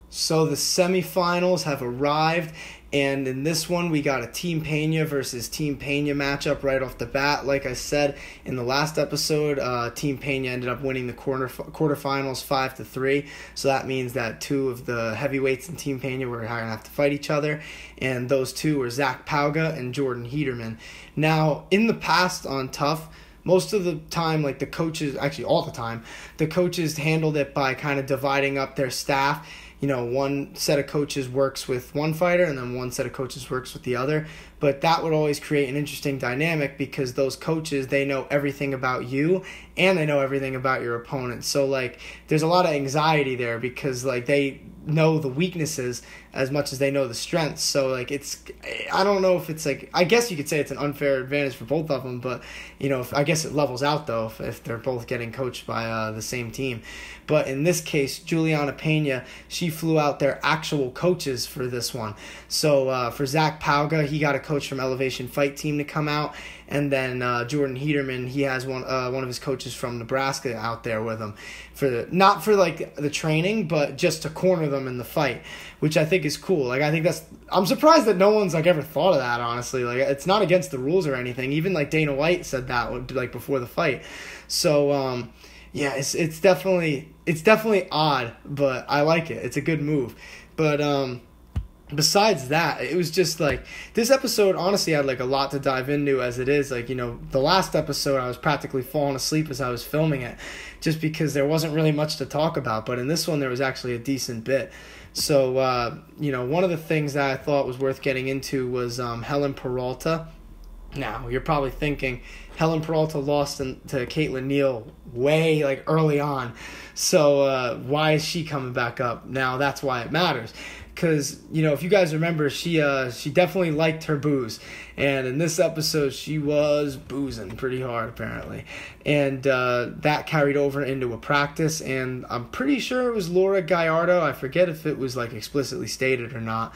So the semifinals have arrived, and in this one we got a Team Pena versus Team Pena matchup right off the bat. Like I said in the last episode, Team Pena ended up winning the quarterfinals 5-3. So that means that two of the heavyweights in Team Pena were going to have to fight each other, and those two were Zach Pauga and Jordan Heiderman. Now, in the past on TUF, most of the time, like the coaches, actually all the time, the coaches handled it by kind of dividing up their staff. You know, one set of coaches works with one fighter and then one set of coaches works with the other. But that would always create an interesting dynamic because those coaches, they know everything about you and they know everything about your opponent. So, like, there's a lot of anxiety there because, like, they know the weaknesses as much as they know the strengths. So, like, I don't know if it's, like, I guess you could say it's an unfair advantage for both of them. But, you know, I guess it levels out, though, if they're both getting coached by the same team. But in this case, Juliana Pena, she flew out their actual coaches for this one. So for Zach Pauga, he got a coach from Elevation Fight Team to come out. And then Jordan Heiderman, he has one of his coaches from Nebraska out there with him. Not for like the training, but just to corner them in the fight, which I think is cool. Like, I think I'm surprised that no one's like ever thought of that, honestly. Like, it's not against the rules or anything. Even like Dana White said that like before the fight. So yeah, it's definitely odd, but I like it. It's a good move. But besides that, it was just like this episode honestly had like a lot to dive into as it is. Like, you know, the last episode I was practically falling asleep as I was filming it just because there wasn't really much to talk about. But in this one there was actually a decent bit. So, you know, one of the things that I thought was worth getting into was Helen Peralta. Now, you're probably thinking Helen Peralta lost to Caitlin Neal way like early on. So why is she coming back up? Now, that's why it matters. Because, you know, if you guys remember, she definitely liked her booze. And in this episode, she was boozing pretty hard, apparently. And that carried over into a practice. And I'm pretty sure it was Laura Gallardo. I forget if it was, like, explicitly stated or not.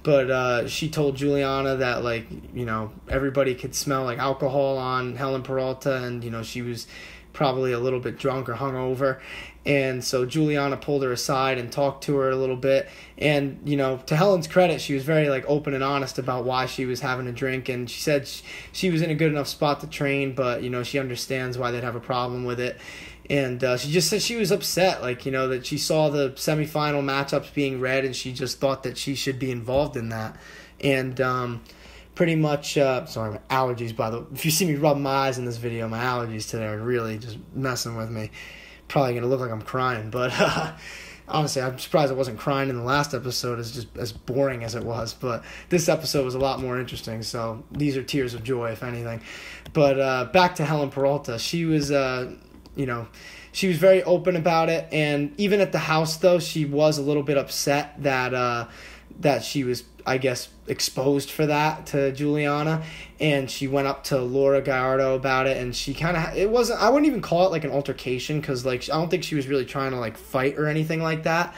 But she told Juliana that, like, you know, everybody could smell, like, alcohol on Helen Peralta. And, you know, she was probably a little bit drunk or hungover. And so Juliana pulled her aside and talked to her a little bit. And, you know, to Helen's credit, she was very, like, open and honest about why she was having a drink. And she said she was in a good enough spot to train, but, you know, she understands why they'd have a problem with it. And she just said she was upset, like, you know, that she saw the semifinal matchups being read and she just thought that she should be involved in that. And pretty much, sorry, my allergies, by the way. If you see me rubbing my eyes in this video, my allergies today are really just messing with me. Probably going to look like I'm crying, but honestly, I'm surprised I wasn't crying in the last episode as boring as it was. But this episode was a lot more interesting, so these are tears of joy, if anything. But back to Helen Peralta. She was, you know, she was very open about it, and even at the house, though, she was a little bit upset that she was, I guess, exposed for that to Juliana, and she went up to Laura Gallardo about it, and she kind of, I wouldn't even call it like an altercation, because like I don't think she was really trying to like fight or anything like that,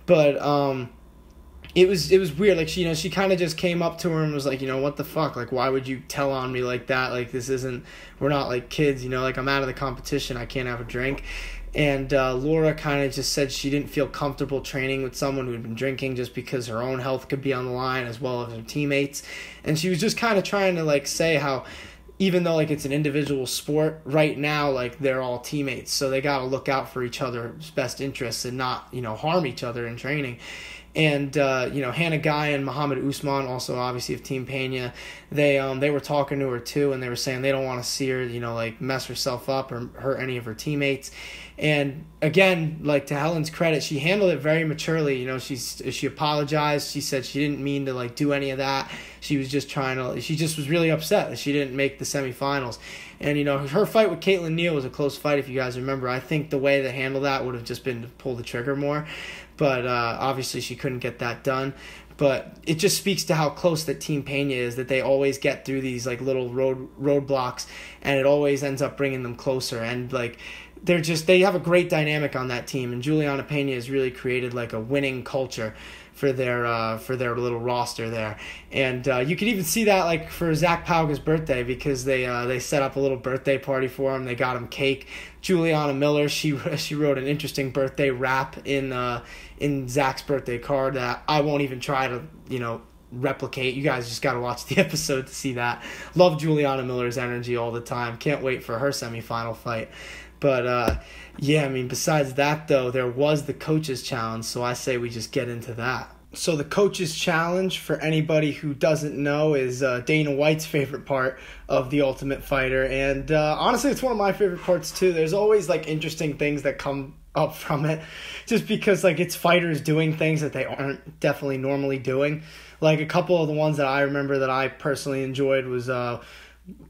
but it was weird. Like, she kind of just came up to her and was like, you know, what the fuck, like, why would you tell on me like that? Like, we're not like kids, you know, like, I'm out of the competition, I can't have a drink. And Laura kind of just said she didn't feel comfortable training with someone who had been drinking just because her own health could be on the line as well as her teammates. And she was just kind of trying to, like, say how even though, like, it's an individual sport, right now, like, they're all teammates. So they got to look out for each other's best interests and not, you know, harm each other in training. And, you know, Hannah Guy and Muhammad Usman, also obviously of Team Pena, they were talking to her too, and they were saying they don't want to see her, you know, like, mess herself up or hurt any of her teammates. And again, like, to Helen's credit, she handled it very maturely. You know, she apologized. She said she didn't mean to, like, do any of that. She was just she just was really upset that she didn't make the semifinals. And, you know, her fight with Caitlin Neal was a close fight, if you guys remember. I think the way to handle that would have just been to pull the trigger more. But obviously she couldn't get that done. But it just speaks to how close that Team Pena is, that they always get through these, like, little roadblocks, and it always ends up bringing them closer. And, like, they have a great dynamic on that team, and Juliana Pena has really created like a winning culture for their little roster there. And you could even see that like for Zach Pauga's birthday, because they set up a little birthday party for him. They got him cake. Juliana Miller, she wrote an interesting birthday rap in Zach's birthday card that I won't even try to replicate. You guys just got to watch the episode to see that. Love Juliana Miller's energy all the time. Can't wait for her semifinal fight. But yeah, I mean, besides that though, there was the coaches challenge, so I say we just get into that. So the coaches challenge, for anybody who doesn't know, is Dana White's favorite part of The Ultimate Fighter, and honestly it's one of my favorite parts too. There's always like interesting things that come up from it, just because like it's fighters doing things that they aren't definitely normally doing. Like a couple of the ones that I remember that I personally enjoyed was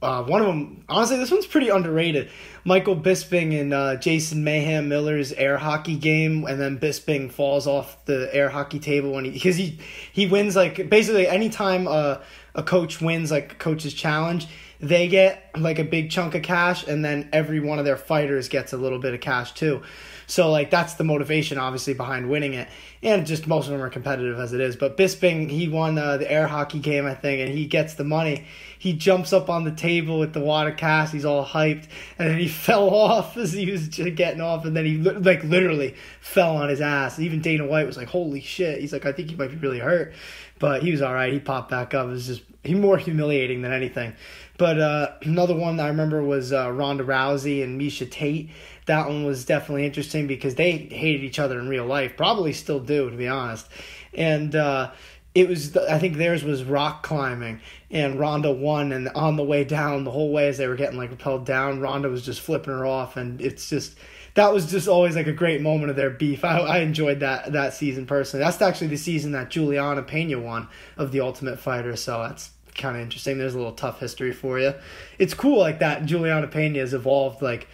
one of them, honestly, this one's pretty underrated. Michael Bisping and Jason Mayhem Miller's air hockey game, and then Bisping falls off the air hockey table because he wins, like, basically anytime a coach wins, like, a coach's challenge, they get, like, a big chunk of cash, and then every one of their fighters gets a little bit of cash, too. So, like, that's the motivation, obviously, behind winning it. And just most of them are competitive as it is. But Bisping, he won the air hockey game, I think, and he gets the money. He jumps up on the table with the wad of cash. He's all hyped. And then he fell off as he was getting off. And then he, like, literally fell on his ass. Even Dana White was like, holy shit. He's like, I think he might be really hurt. But he was all right. He popped back up. It was just more humiliating than anything. But another one I remember was Ronda Rousey and Miesha Tate. That one was definitely interesting because they hated each other in real life. Probably still do, to be honest. And it was, I think theirs was rock climbing. And Ronda won. And on the way down, the whole way as they were getting like rappelled down, Ronda was just flipping her off. And it's just, that was just always like a great moment of their beef. I enjoyed that season personally. That's actually the season that Juliana Pena won of The Ultimate Fighter. So that's kind of interesting. There's a little tough history for you. It's cool like that. Juliana Pena has evolved. Like,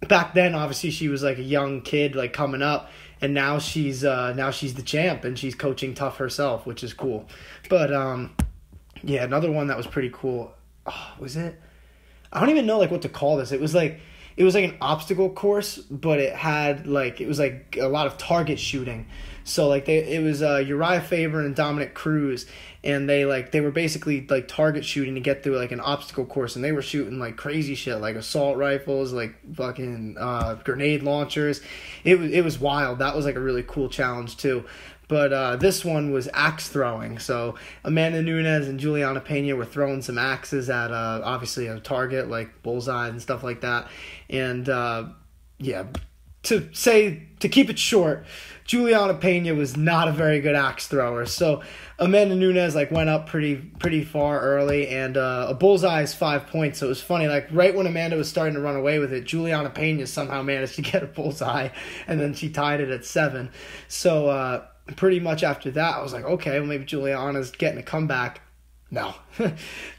back then, obviously, she was like a young kid, like coming up, and now she's the champ, and she's coaching TUF herself, which is cool. But yeah, another one that was pretty cool. Oh, was it? I don't even know like what to call this. It was like an obstacle course, but it was like a lot of target shooting. So like it was Uriah Faber and Dominic Cruz, and they were basically like target shooting to get through like an obstacle course, and they were shooting like crazy shit, like assault rifles, like fucking grenade launchers. It was wild. That was like a really cool challenge too. But this one was axe throwing. So Amanda Nunes and Juliana Pena were throwing some axes at obviously a target like bullseye and stuff like that. And yeah, to keep it short, Juliana Pena was not a very good axe thrower. So Amanda Nunes like went up pretty far early, and a bullseye is 5 points. So it was funny, like right when Amanda was starting to run away with it, Juliana Pena somehow managed to get a bullseye, and then she tied it at 7. So pretty much after that, I was like, okay, well maybe Juliana's getting a comeback. No.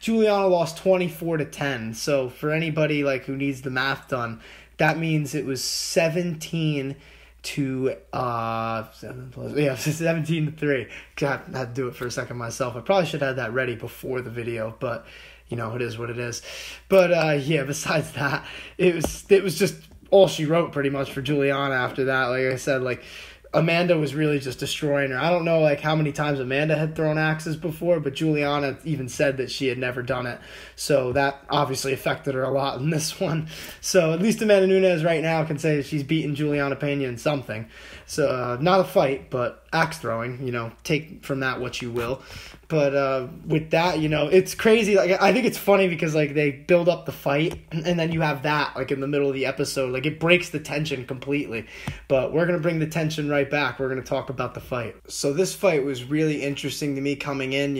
Juliana lost 24-10. So for anybody like who needs the math done, that means it was 17 to 17-3. God, I had to do it for a second myself. I probably should have had that ready before the video, but it is what it is. But yeah, besides that, it was just all she wrote pretty much for Juliana after that. Like I said, like Amanda was really just destroying her. I don't know like how many times Amanda had thrown axes before, but Juliana even said that she had never done it. So that obviously affected her a lot in this one. So at least Amanda Nunes right now can say that she's beaten Juliana Pena in something. So not a fight, but axe throwing, take from that what you will. But with that, it's crazy. Like I think it's funny because like they build up the fight, and then you have that like in the middle of the episode. Like it breaks the tension completely. But we're gonna bring the tension right back. We're gonna talk about the fight. So this fight was really interesting to me coming in,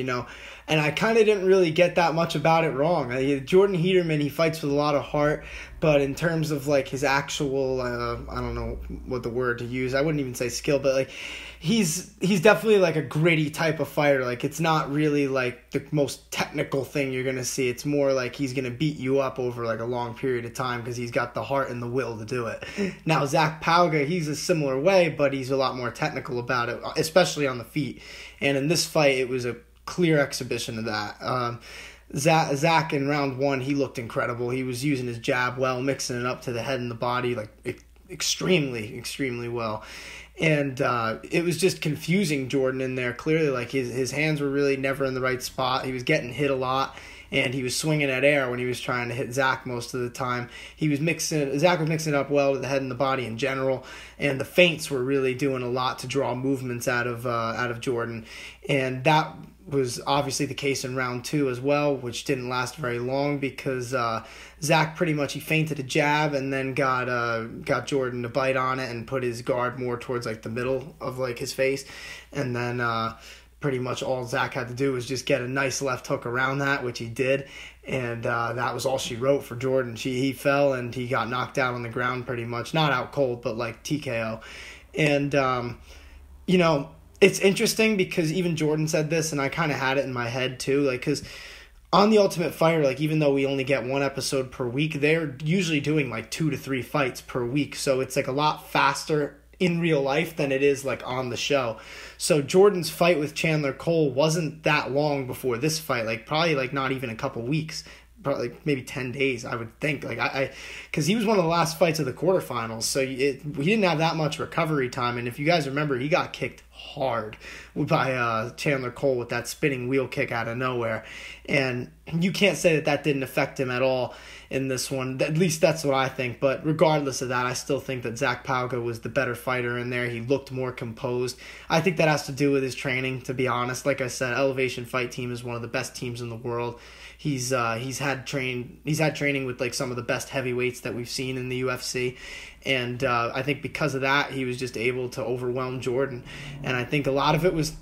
and I kind of didn't really get that much about it wrong. Jordan Heiderman, he fights with a lot of heart, but in terms of like his actual, I don't know what the word to use. I wouldn't even say skill, but like he's definitely like a gritty type of fighter. Like it's not really like the most technical thing you're gonna see. It's more like he's gonna beat you up over like a long period of time because he's got the heart and the will to do it. Now Zach Pauga, he's a similar way, but he's a lot more technical about it, especially on the feet. And in this fight, it was a clear exhibition of that. Zach in round one, he looked incredible. He was using his jab well, mixing it up to the head and the body like extremely well. And it was just confusing Jordan in there. Clearly, like his hands were really never in the right spot. He was getting hit a lot, and he was swinging at air when he was trying to hit Zach most of the time. Zach was mixing it up well to the head and the body in general, and the feints were really doing a lot to draw movements out of Jordan, and that was obviously the case in round two as well, which didn't last very long because Zach pretty much, he feinted a jab and then got Jordan to bite on it and put his guard more towards like the middle of like his face, and then pretty much all Zach had to do was just get a nice left hook around that, which he did, and that was all she wrote for Jordan. He fell and he got knocked out on the ground pretty much, not out cold, but like TKO. And it's interesting because even Jordan said this, and I kind of had it in my head too, like, because on The Ultimate Fighter, like, even though we only get one episode per week, they're usually doing like 2 to 3 fights per week, so it's like a lot faster in real life than it is like on the show. So Jordan's fight with Chandler Cole wasn't that long before this fight, like probably like not even a couple weeks, probably like maybe 10 days, I would think. Like because he was one of the last fights of the quarterfinals, so we didn't have that much recovery time. And if you guys remember, he got kicked hard by Chandler Cole with that spinning wheel kick out of nowhere, and you can't say that didn't affect him at all in this one. At least that's what I think. But regardless of that, I still think that Zach Pauga was the better fighter in there. He looked more composed. I think that has to do with his training, to be honest. Like I said, Elevation Fight Team is one of the best teams in the world. He's had training with like some of the best heavyweights that we've seen in the UFC, and I think because of that, he was just able to overwhelm Jordan. And I think a lot of it was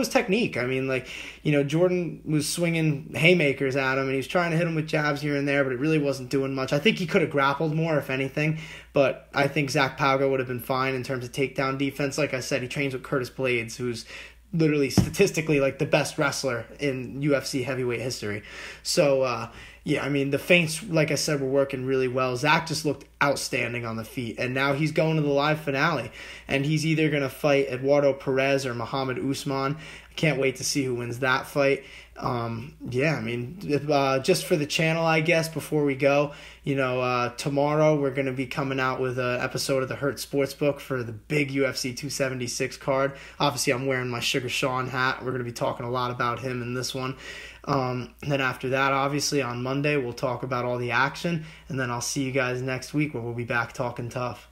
technique. I mean, like, Jordan was swinging haymakers at him, and he was trying to hit him with jabs here and there, but it really wasn't doing much. I think he could have grappled more, if anything, but I think Zach Pauga would have been fine in terms of takedown defense. Like I said, he trains with Curtis Blades, who's literally statistically like the best wrestler in UFC heavyweight history. So I mean, the feints, like I said, were working really well. Zach just looked outstanding on the feet, and now he's going to the live finale, and he's either going to fight Eduardo Perez or Muhammad Usman. I can't wait to see who wins that fight. I mean, just for the channel, I guess, before we go, tomorrow we're going to be coming out with an episode of the Hurt Sportsbook for the big UFC 276 card. Obviously, I'm wearing my Sugar Sean hat. We're going to be talking a lot about him in this one. Then after that, obviously, on Monday, we'll talk about all the action, and then I'll see you guys next week where we'll be back talking tough.